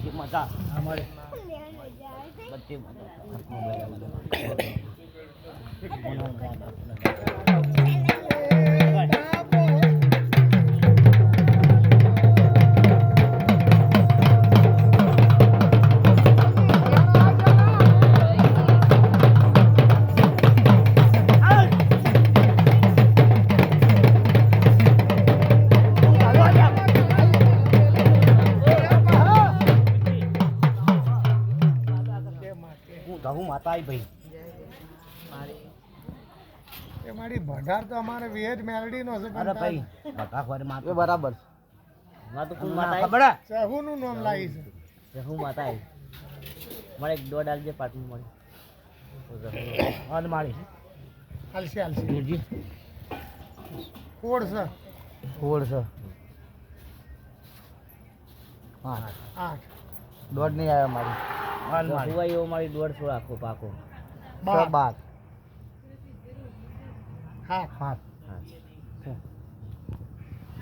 બધી મજા અમારે બધી માતા ભાઈ મારી ભઢાર તો અમારે વેજ મેલડી નો છે અરે ભાઈ ભઢા ખોરે માતા બરાબર માં તો કોણ માતા ખબર સહુ નું નામ લાવી છે સહુ માતા મારે એક દોડ આલજે પાટું મળે અને મારી હાલશે જી કોડ છે હા 8 દોડ નહીં આવ્યા મારી સુવાઈ એવો મારી દોડ છો આખો પાકો 12 હા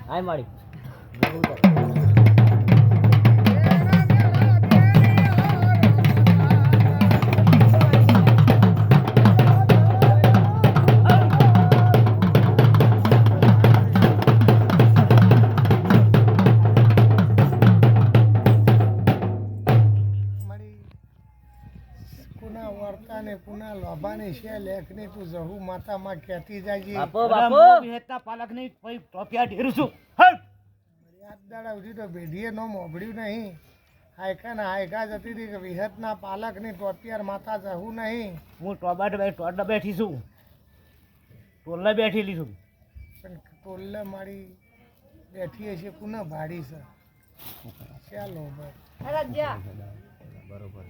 આય મારી પુના લોભાની છે લેખની તું જહુ માતામાં કહેતી જાજી બાપો હેતા પાલક ની કોઈ ટોપિયા ઢેરું છું યાદ દાડા ઉધી તો બેઢીએ નો મોભડ્યું નહીં હાયકા જતી હતી કે વિહતના પાલકની ટોપિયાર માતા જહુ નહીં હું ટોડા બેઠી છું ટોલ્લા બેઠેલી છું પણ ટોલ્લા મારી બેઠી હશે પુનઃ ભાડી છે ચાલો ભાઈ બરોબર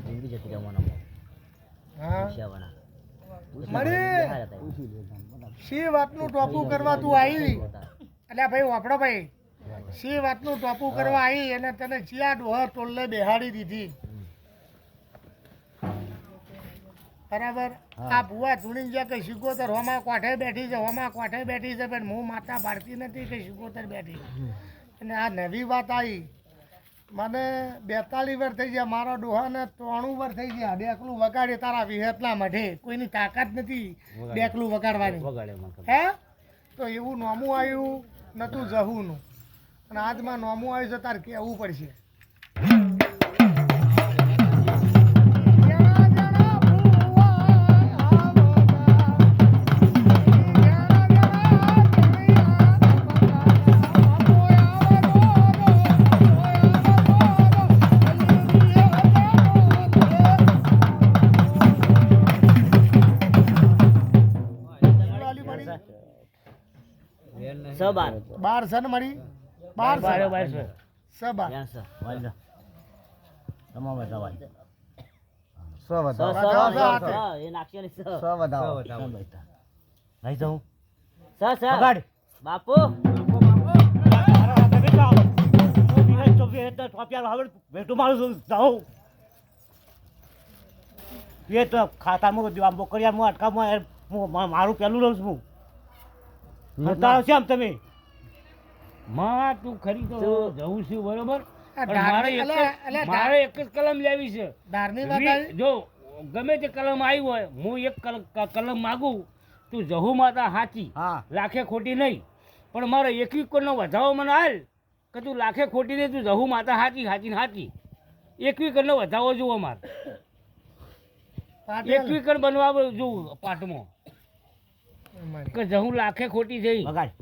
જિંદગી જતી જવાના શી વાતનું ટોપું કરવા તું આવી અલ્યા ભાઈ વાપડો ભાઈ શી વાતનું ટોપું કરવા આવી અને તને ચિયા ડોહર ટોલ્લે બેહાડી દીધી બરાબર આ ભુવા ધૂણી જ્યાં કે શિકોતર હોમાં કોઠે બેઠી છે પણ હું માતા પાડતી નથી કે શિકોતર બેઠી અને આ નવી વાત આવી મને 42 વર્ષ થઈ ગયા મારા ડોહાને 93 વર્ષ થઈ ગયા ડેકલું વગાડે તારા વિહતના મઢે કોઈની તાકાત નથી ડેકલું વગાડવાની હે તો એવું નોમું આવ્યું નતું જહુનું અને આજમાં નોમું આવ્યું છે તારે કહેવું પડશે બાર છે ને મારી 12 છે સબા તમામ બતાવા એ નાખશે ને નહીં જાઉં સર બાપુ ભેટું મારું જાઉં એ તો ખાતામાં બોકરિયામાં અટકામાં મારું પેલું લઉં છું હું તારો છે આમ તમે માં તું ખરી તો જવું છું બરોબર મારે એક જ કલમ લેવી છે જો ગમે તે કલમ આવી હોય હું એક કલમ માગું તું જહુ માતા હાચી લાખે ખોટી નહીં પણ મારે એકવી કોનો વધાવો મને હાલ કે તું લાખે ખોટી નહીં તું જહુ માતા હાચી એકવી કરનો વધાવો જોવો મારે એકવી કર બનવા જોવું પાટમાં કે જહુ લાખે ખોટી જઈ બગાડ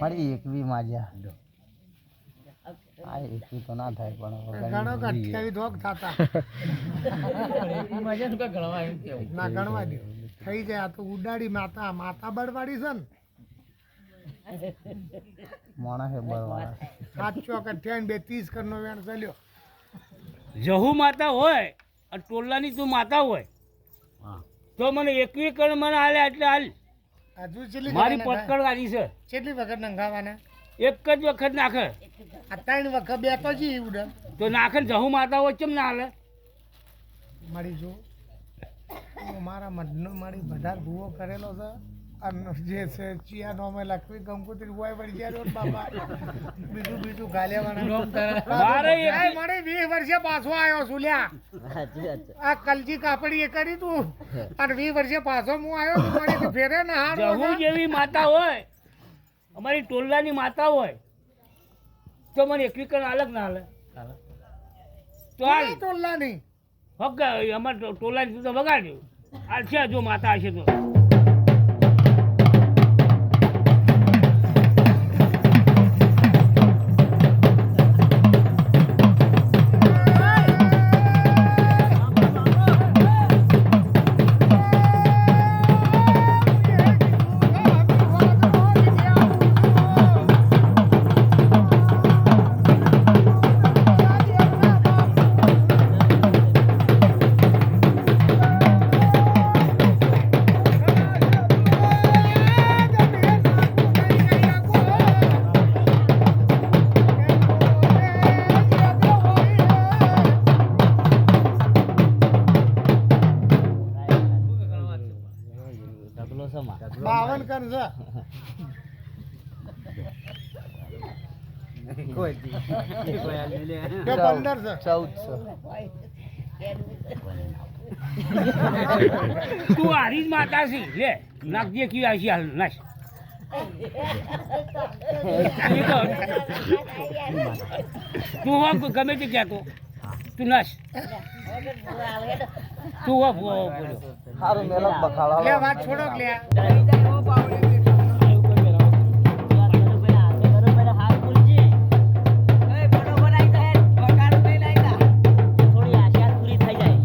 મારી એકવી માજા આ એકવી તો ના થાય પણ ગણો કે 28 ધોક થતા મજા તો ગણવા એમ કેવું ના ગણવા દે થઈ જાય આ તો ઉડાડી માતા બળવાડી છે ને મોણા હેબર વાળા 7 કરનો વેણ ચાલ્યો. જહુ માતા હોય અને ટોલાની તું માતા હોય હા તો મને એકવી કણ મને હાલે એટલે હાલ. હજુ છેલ્લી મારી વખત પટકણ વાળી છે. કેટલી વખત નંગાવાના? એક જ વખત નાખે આ 3 વખત બે તો જી ઉડે તો નાખે ને જહુ માતા હોય કેમ ના હાલે? મારી જો હું મારા મઢનો મારી વધાર ભૂવો કરેલો છે અને જે છે ચિયા નોમે લખવી કંકોત્રી હોય વળી ગયા રોડ બાપા બીજું ગાલ્યાવાળા મારે એક- મારે 20 વર્ષે પાછો આવ્યો છું લ્યા. આ કલજી કાપડી એ કરી તું અને 20 વર્ષે પાછો હું આવ્યો છું મારી તો ફેરે ને હાર જહુ જેવી માતા હોય અમારી ટોલાની માતા હોય તો મને એકવી કણ અલગ ના હાલે તો હાલ ટોલ્લા નહીં હક અમારે ટોલાની તું તો વગાડ્યું આ છે જો માતા હશે તો ઢગલો છે માં 52 કર છે કે 15 છે 1400 તું હારી જ માતા છી લે નાખજે કી આશી હાલ નાખ તું હો ગમે તે કહેતો તું નાશ તું હો બોલ્યો સારું મેલક બખાડા લે વાત છોડો કે લે થોડી આશા પૂરી થઈ જાય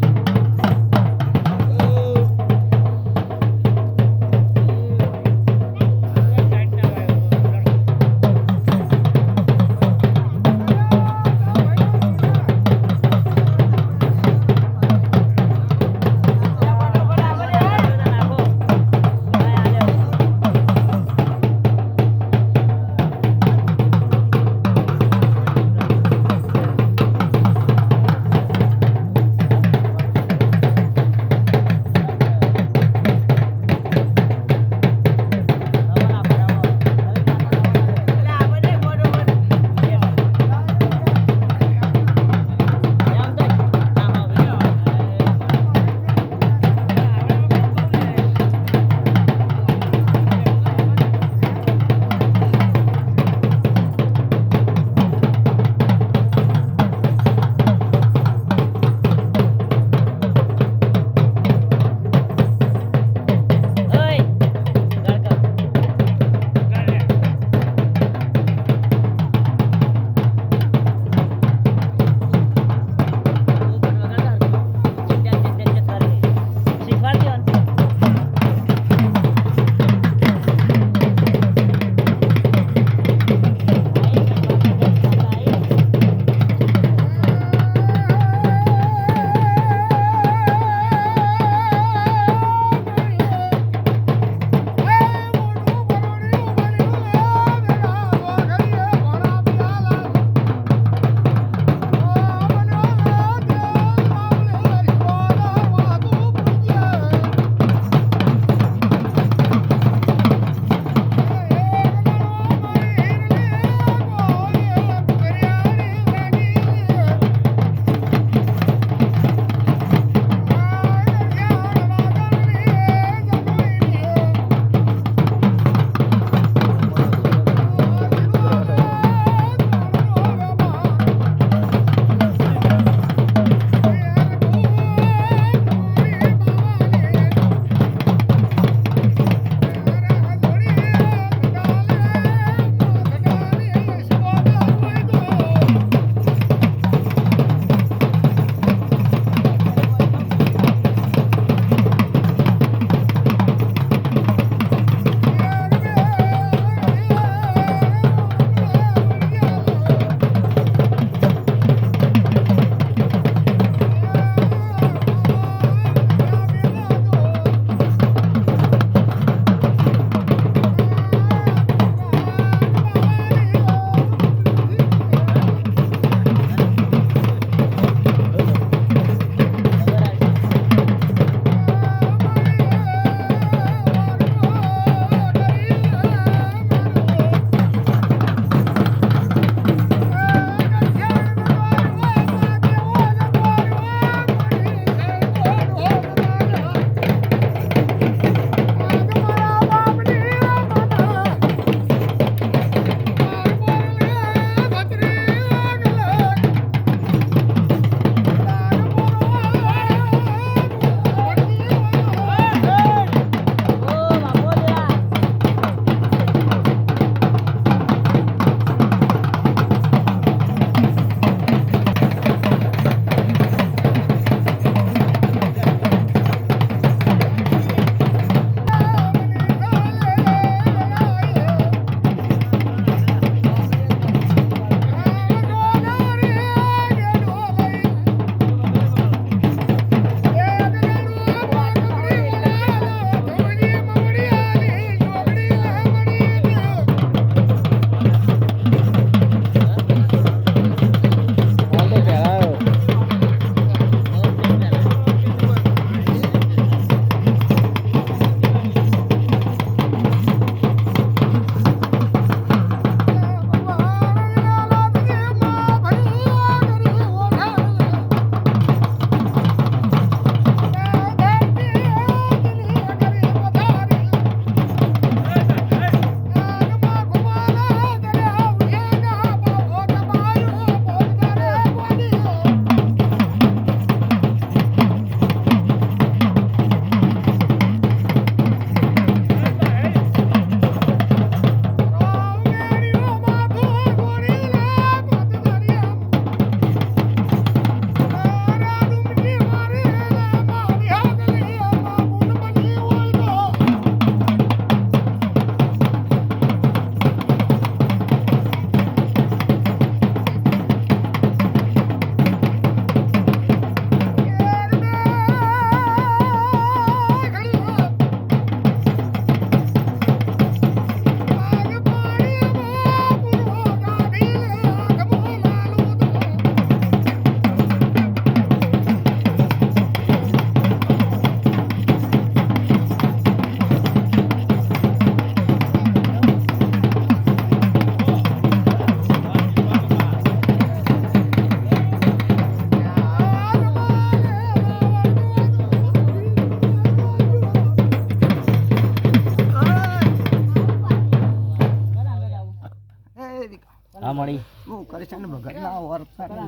મળી હું કરશન ભગતના વર્તા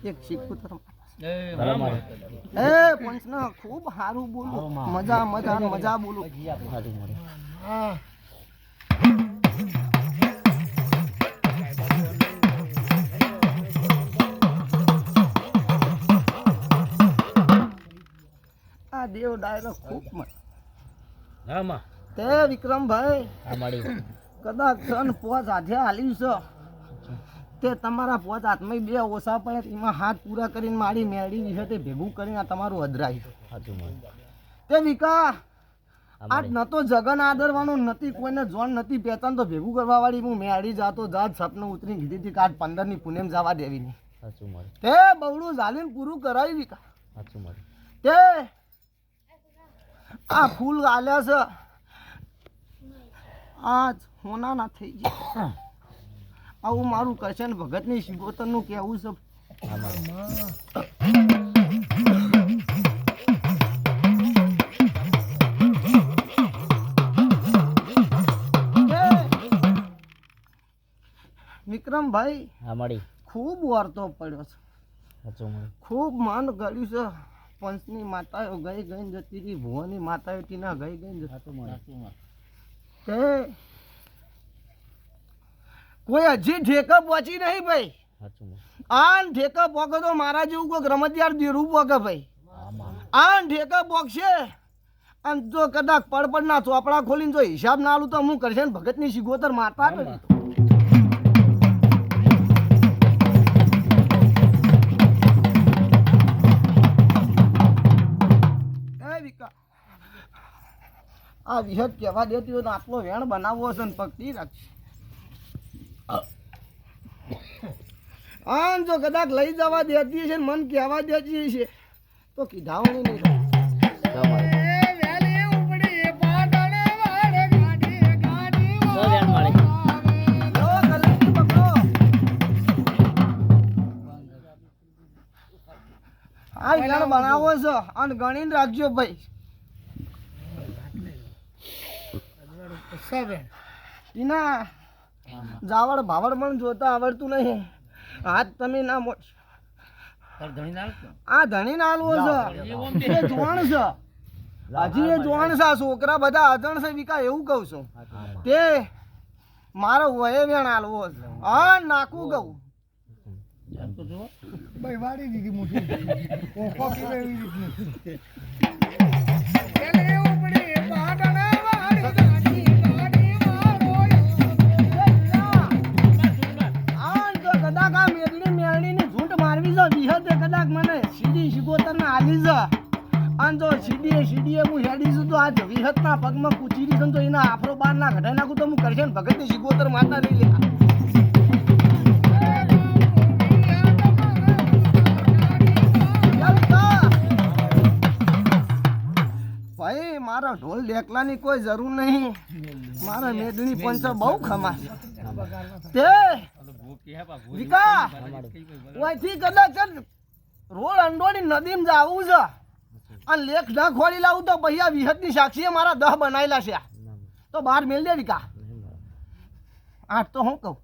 એક સિક્કુતર એ પંચના ખૂબ સારું બોલું મજા મજા મજા બોલું સારું મળી હા આ દેવ ડાયરો ખૂબ મસ્ત હા માં તે વિક્રમભાઈ આ મળી કદાચ સન પોચ હાથે હાલ્યું છે તે તમારા પોચ હાથમાં બે ઓછા પડે એમાં હાથ પૂરા કરીને મારી મેળી વિશે તે ભેગું કરીને આ તમારું અધરાય સાચું મળી તે વિકા આજ ન તો જગન આદરવાનું નથી કોઈને જોન નથી પહેચાન તો ભેગું કરવા વાળી હું મેળી જાતો જાત સપનું ઉતરી કીધી હતી કે આજ 15ની પુનેમ જવા દેવી નહીં સાચું મળી તે બવડું ઝાલીને પૂરું કરાવી વિકા સાચું મળી તે આ ફૂલ ગાલ્યા છે આજ હોના ના થઈ ગયા આવું મારું કરશન ભગતની શિગોતરનું કહેવું છે આ મળી વિક્રમભાઈ આ મળી ખૂબ વાર્તો પડ્યો છે સાચું મળી ખૂબ માન ગળ્યું છે પંચની માતાઓ ગઈ ગઈને જતી રહી ભુવાની માતાઓ ટીના ગઈ ગઈને જતી સાચું મળી તે કોઈ હજી ઠેકા પહોંચી નહીં ભાઈ સાચું મળી આન ઠેકા પોકે તો મારા જેવું કોઈ રમતિયાર દેરું પોકે ભાઈ આન ઠેકા પોકશે અને જો કદાચ પડના ચોપડા ખોલીને જો હિસાબ ના આલું તો હું કરશે ને ભગતની શિગોતર માતા કરી આ વિહત કહેવા દેતી હોય તો આટલો વેણ બનાવવો હશે ને પકડી રાખશે આમ જો કદાચ લઈ જવા દેતી છે ને મન કહેવા દેતી છે તો કીધાવણી નહીં થાય. સો વેણ મળી જો ગલતી પકડો. આ વેણ બનાવો છો અને ગણીને રાખજો ભાઈ. ટીના જાવડ ભાવડ પણ જોતા આવડતું નહીં હાથ તમે ના મોટ આ ધણી ના હાલવો છે એ જોણ છે હજી એ જોણ છે આ છોકરા બધા અજણ છે વિકા એવું કહું છું તે મારો વયે વેણ હાલવો છે હા નાખું કહું ભાઈ વાડી દીધી મોટી ઓખો પીવે એવી રીતની કદાચ આ મેદની મેળણીની ઝૂંટ મારવી છે વિહતે કદાચ મને સીડી શિગોતરને આલી છે અને જો સીડીએ હું હેડી છું તો આ વિહતના પગમાં કૂચીરી છે તો એના આફરો બાર ના ઘટાઈ નાખું તો હું કરશે ને ભગતની શિગોતર માતા નહીં લે ભાઈ મારા ઢોલ ડેકલાની કોઈ જરૂર નહીં મારા મેદની પંચ બહુ ખમાસ તે વિકા ઓયથી કદાચ રોડ અંડોની નદીમાં જાવું છે અને લેખ ન ખોલી લાવું તો ભૈયા વિહતની સાક્ષીએ મારા 10 બનાવેલા છે તો બહાર મેલ દે વિકા 8 તો હું કહું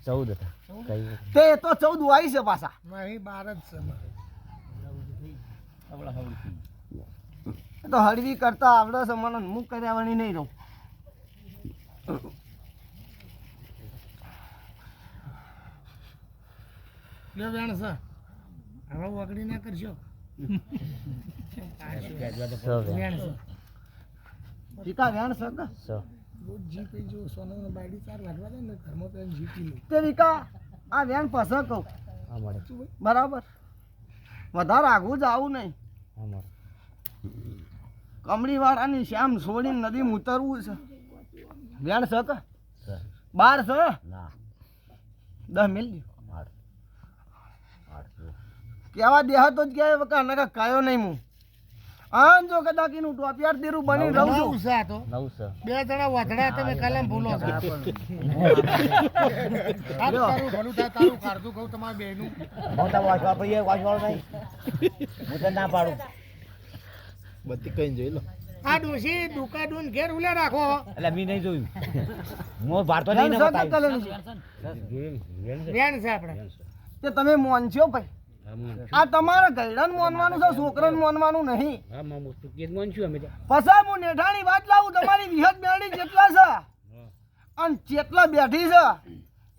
14 હતા કઈ તે તો 14 આવી છે પાછા નહીં 12 જ છે તો હળવી કરતા આવડે છે મને હું કર્યાવણી નહીં રહું લે વેણ છે હવે વગડી ના કરશો વેણ છે વિકા વેણ છે કે રોજ જી પી જો સોનાનો બાયડી 4 લાગવા દે ને ઘરમાં તો જી પી લો તે વિકા આ વેણ પાસે કહું આ મળે બરાબર વધારે આગું જ આવું નહીં આ મળે કમળીવાળાની શ્યામ છોડીને નદીમાં ઉતરવું છે વેણ છે કે સર 12 છે ના 10 મિલ દો 8 કેવા દેહાતો જ કહેવાય વકા નકા કાયો નહીં હું આમ જો કદાચ એનું ટોપિયાર દેરું બની રહું છું નવ છે આ તો 9 સર બે જણા વધડા તમે કલમ ભૂલો છો તારું ભલું થાય તારું કાઢતું કહું તમારા બેનું મોટા વાંચવા ભાઈ વાંચવાળો નહીં હું તો ના પાડું બધી કઈ જોઈ લો આ ડોશી દુકાડુન ઘેર ઉલે રાખો એટલે મેં નહીં જોયું હું ભારતો વેણ નહીં છે કે બતાવી કલરની છે? વેણ છે આપણે તે તમે મોનશો ભાઈ આ તમારે ગયડાને મોનવાનું છે, છોકરાને મોનવાનું નહીં. હા મામુ તું કે મન છું અમે તો પછી હું નેઠાની વાત લાવું, તમારી વિહત મેળી જેટલા છે અને જેટલા બેઠી છે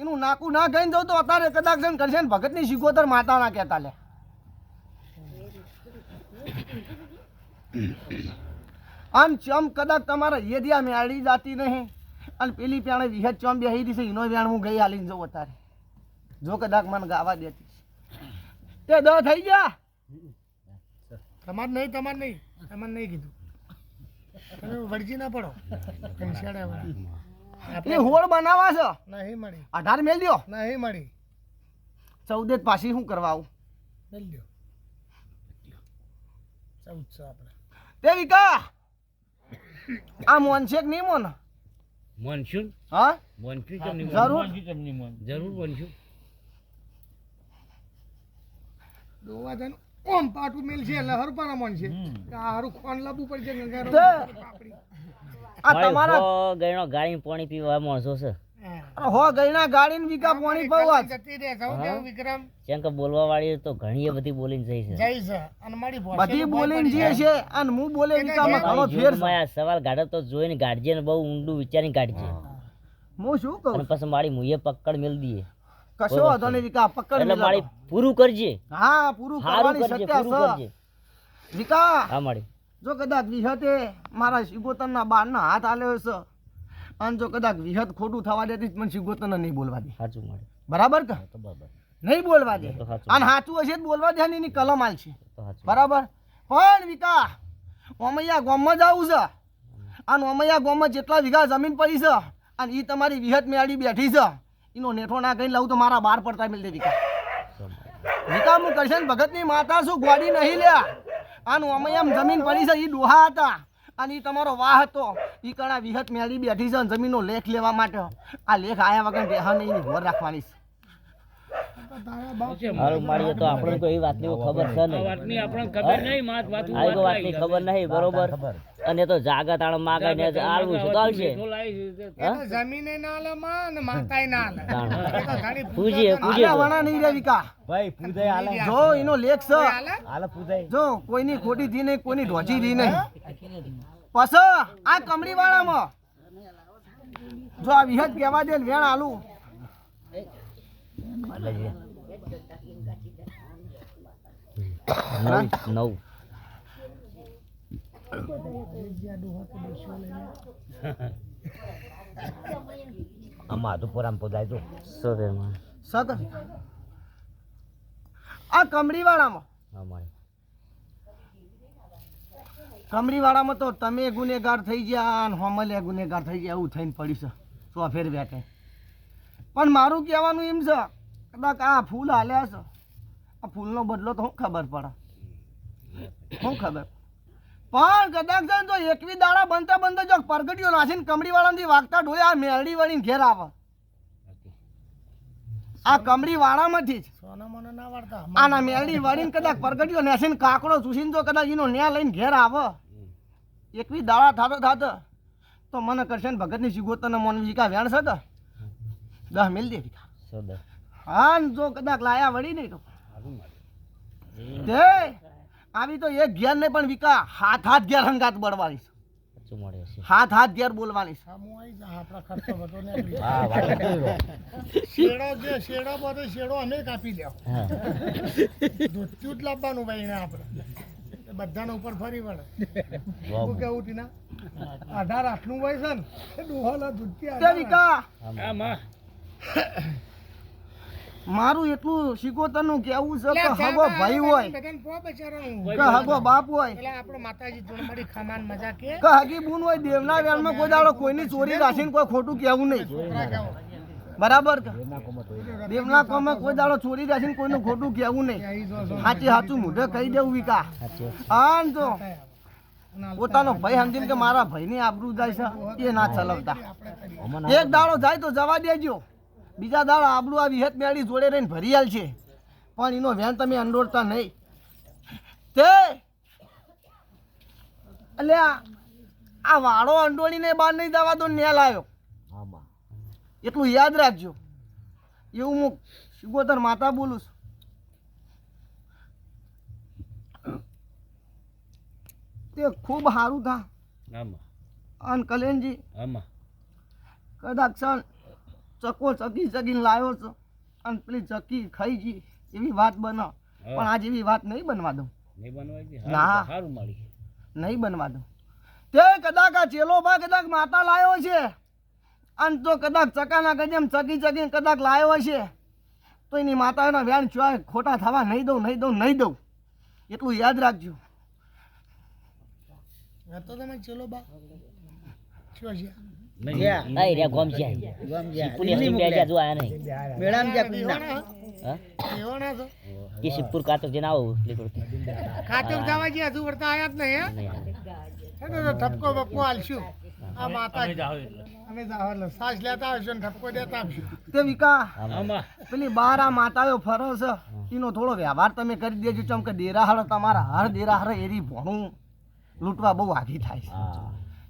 એનું નાકું ના ખાઈને જવું તો અત્યારે કદાચ જણ કરશે ને ભગતની શિકોતર માતા ના કહેતા લે. આમ ચમ કદાચ તમારા યદિયા મેળી જાતી નહીં અને પેલી પ્યાણે વિહત ચમ બેહી દીધી છે એનો વ્યાણ હું ગઈ હાલીને જવું અત્યારે જો કદાચ મને ગાવા દેતી તે દ થઈ ગયા. તમારે નહીં કીધું તમે વળજી ના પડો કંસાડા વાળા. એ હોળ બનાવવા છે નહીં મળી 18 મેલ દ્યો, નહીં મળી 14 પાછી શું કરવા આવું મેલ લ્યો 1400 આપણે તે વિકા આ મોનશેક નહીં મોન મનશું હા મનશું કેમ નહીં જરૂર. જરૂર મનશું દોવા જન ઓમ પાટું મેલ છે એટલે હરપાના મન છે કે આ હારું ખોન લાવવું પડશે ગંગારો તે પાપડી. આ તમારા ગયણો ગાડી પાણી પીવા માણસો છે હા. અરે હો ગઈના ગાડીને વિકા પાણી પીવા જ. જતી રહે સૌ કેવું વિક્રમ કેમ કે બોલવા વાળી તો ઘણી બધી બોલીને જઈ છે જય છે અને મારી ભાષા બધી બોલીને જે છે અને હું બોલે વિકામાં ઘણો ફેર છે. યુગમાં આ સવાલ ગાડો તો જોઈને ગાડજે ને બહુ ઊંડું વિચારીને ગાડજે હું શું કહું અને પછી મારી મુએ પકડ મેલ દઈએ કશો વાંધો નહીં વિકા પકડ એટલે મેલો. મારી પૂરું કરજે હા પૂરું સારું કરવાની કરજે સત્યા પૂરું છે કરજે વિકા. હા મારી જો કદાચ વિહતે મારા શિગોતરના બારના હાથ આલ્યો છે અને જો કદાચ વિહત ખોટું થવા દેતી તો મને શિગોતરને નહીં બોલવા દે. સાચું મારી બરાબર કે તો બરાબર નહીં બોલવા દે તો સાચું. અને સાચું હશે તો બોલવા દે ને એની કલમ આલ છે તો સાચું બરાબર. પણ વિકા ઓમૈયા ગામમાં જવું છે અને ઓમૈયા ગામમાં જેટલા વીઘા જમીન પડી છે અને એ તમારી વિહત મેળી બેઠી છે એનો નેઠો ના કહીને લઉં તો મારા બાર પડતા મિલ દે વિકા. વિકા હું કરશન ભગતની માતા છું, ગોડી નહીં લ્યા. અને ઓમૈયામ જમીન પડી છે એ ડોહા હતા અને એ તમારો વાહ હતો એ કણા વિહત મેળી બેઠી છે અને જમીનનો લેખ લેવા માટે આ લેખ આયા વગર દેહા નહીં એની હોર રાખવાની છે. હારું મારી તો આપણે કોઈ એવી વાતની ખબર છે નહીં વાતની આપણને ખબર નહીં માત વાત આ કોઈ વાતની ખબર નહીં બરોબર અને તો જાગા તાણ માગે ને આલવું છે તો આવશે એ તો જમીને ના આલે માં ને માતાય ના આલે તાણ. એ તો ઘણી પૂજીએ આના વણા નહીં રે વિકા. ભાઈ પૂજાય હાલે જો એનો લેખ છે આલે હાલે પૂજાય જો કોઈની ખોટી થી નહીં કોઈની ઢોચી થી નહીં. પછી આ કમળી વાળામાં જો આ વિહત કહેવા દે ને વેણ આલું નવ આમાં તો પોરામ પોજાય તો સોતેરમાં સત આ કમળી વાળામાં હા મારી કમળી વાળામાં તો તમે ગુનેગાર થઈ ગયા અને હોમલે ગુનેગાર થઈ ગયા એવું થઈને પડ્યું છે સો ફેર બેઠે. પણ મારું કહેવાનું એમ છે કદાચ આ ફૂલ હાલ્યા છે આ ફૂલનો બદલો તો શું ખબર પડે શું ખબર પણ કદાચ છે ને તો એકવી દાડા બનતા બનતા જો પરગટીઓ નાસીને કમળી વાળાથી વાગતા ઢોળે આ મેરડી વળીને ઘેર આવે આ કમળી વાળામાંથી જ સોના મોના ના વાળતા આના મેરડી વળીને કદાચ પરગટીઓ નાસીને કાકડો ચૂસીને જો કદાચ એનો ન્યા લઈને ઘેર આવે એકવી દાડા થાતો થાતો તો મને કરશે ને ભગતની શિગોતરને મોન વિકા વેણ છે તો 10 મિલ દે વિકા. 14 હા ને જો કદાચ લાયા વળી નહીં તો તે આવી તો એક ઘેર નહીં પણ વિકા હાથ ઘેર હંગાત બળવાની છે. સાચું મળે છે હાથ ઘેર બોલવાની છે. સામું આવી જા આપણા ખર્ચો બધો ને હા વાત શેડો બધો શેડો અમે કાપી લ્યો હા દૂધ લાવવાનું ભાઈ ને આપણે બધાને ઉપર ફરી વળે શું કેવું ટીના 18 આટલું હોય છે ને એ ડોહાલા દૂધથી તે વિકા આમાં મારું એટલું શિકોતરનું કેવું છે કે હગો ભાઈ હોય બધાને પો બચારાનું કે હગો બાપ હોય એટલે આપણે માતાજી જોડે મારી ખામાન મજા કે કે હગી બૂન હોય દેવના વેણમાં કોઈ દાડો કોઈની ચોરી રાખીને કોઈ ખોટું કહેવું નહીં બરાબર કે દેવના કોમમાં કોઈ દાડો ચોરી રાખીને કોઈનું ખોટું કહેવું નહીં સાચું મોઢે કહી દેવું વિકા આન તો પોતાનો ભાઈ સમજીને કે મારા ભાઈની આબરૂ જાય છે એ ના ચલાવતા એક દાડો જાય તો જવા દેજો બીજા દાડો આબરૂ આ વિહત મેળી જોડે રહીને ભરી આલ છે પણ એનો વેન તમે અંડોળતા નહીં તે અલ્યા આ વાળો અંડોળીને બહાર નહીં જવા દો ને લાયો એટલું યાદ રાખજો. એવું હું શિગોતર માતા બોલું છું. તે ખૂબ સારું થા આમાં અને કલેનજી આમાં કદાચ સન ચકો ચકી ચકીને લાવ્યો છો અને પેલી ચકી ખાઈ ગઈ એવી વાત બનાવ, પણ આજ એવી વાત નહીં બનવા દઉં. નહીં બનવાય ના. સારું મળી નહીં બનવા દઉં. તે કદાચ આ ચેલોબા કદાચ માતા લાવ્યો છે અને તો કદાચ ચકાના ગજેમ ચકી ચકીને કદાચ લાવ્યો છે તો એની માતાના વ્યાણ ચોય ખોટા થવા નહીં દઉં, નહીં દઉં, નહીં દઉં. એટલું યાદ રાખજો. તો તમે ચલો બા શું છે નહીં આઈ રે ગોમજી પુલિસ ની બેજા જો આયા નહીં મેળામ જા કુંડા હા એવાના છો કે શિવપુર કાતો જઈને આવો લીધો ખાતર જવા જે હજુ વળતા આયા જ નહીં હે તો ઠપકો બપકો આલશું આ માતા અમે જાવ એટલે સાસ લેતા આવશું ને ઠપકો દેતા આવશું. તે વિકા આમાં પેલી બાર આ માતાઓ ફરો છે એનો થોડો વ્યવહાર તમે કરી દેજો. ચમ કે દેરાહળ તમારા હર દેરાહળ એરી ભણું લૂંટવા બહુ આઘી થાય છે.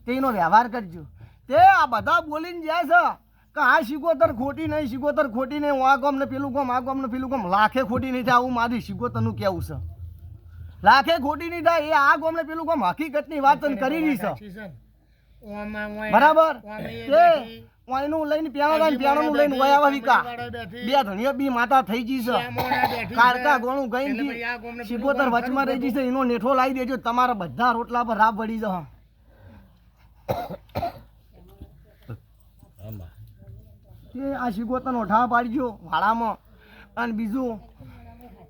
તે એનો વ્યવહાર કરજો. તે આ બધા બોલીને જાય છે કે આ શિગોતર ખોટી નહીં, શિગોતર ખોટી નહીં, હું આ ગામ ને પેલું ગામ, આ ગામ ને પેલું ગામ, લાખે ખોટી નહીં થાય. આવું મારી શિગોતરનું કેવું છે. લાખે ખોટી નહીં થાય. એ આ ગામ ને પેલું ગામ હકીકતની વાત કરી રહી છે. બરાબર. તે વાયનું લઈને પ્યાણું લઈને વયા આવા વિકા બે ધણીઓ બી માતા થઈ ગઈ છે. કારકા ગોણું ગઈ જી શિગોતર વચમાં રહી ગઈ છે. એનો નેઠો લાવી દેજો. તમારા બધા રોટલા પર રાબ વળી જશે. આમાં તે આ શિગોતરનો ઠા પાડજો વાળામાં. અને બીજું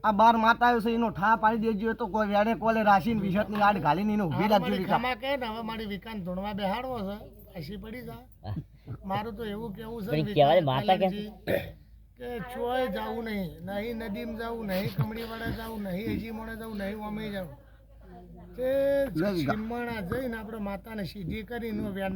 આ બાર માતાઓ છે એનો ઠા પાડી દેજો. તો કોઈ વેડે કોલે રાશિને વિષતની આડ ઘાલીને એને ઊભી રાખજો વિકા. ખામાં કહે ને હવે મારી વિકાન ધૂણવા બેહાડવો છે પાછી પડી જા. મારું તો એવું કેવું છે પણ કહેવાય માતા કે કે ચોય જાવું નહીં, નહીં નદીમાં જાવું, નહીં કમળીવાડા જાવું, નહીં હજી મોડે જાવું, નહીં ઓમે જાવું. તે લે વિકા. સિમણા જઈને આપણે માતાને સીધી કરીને વેણનું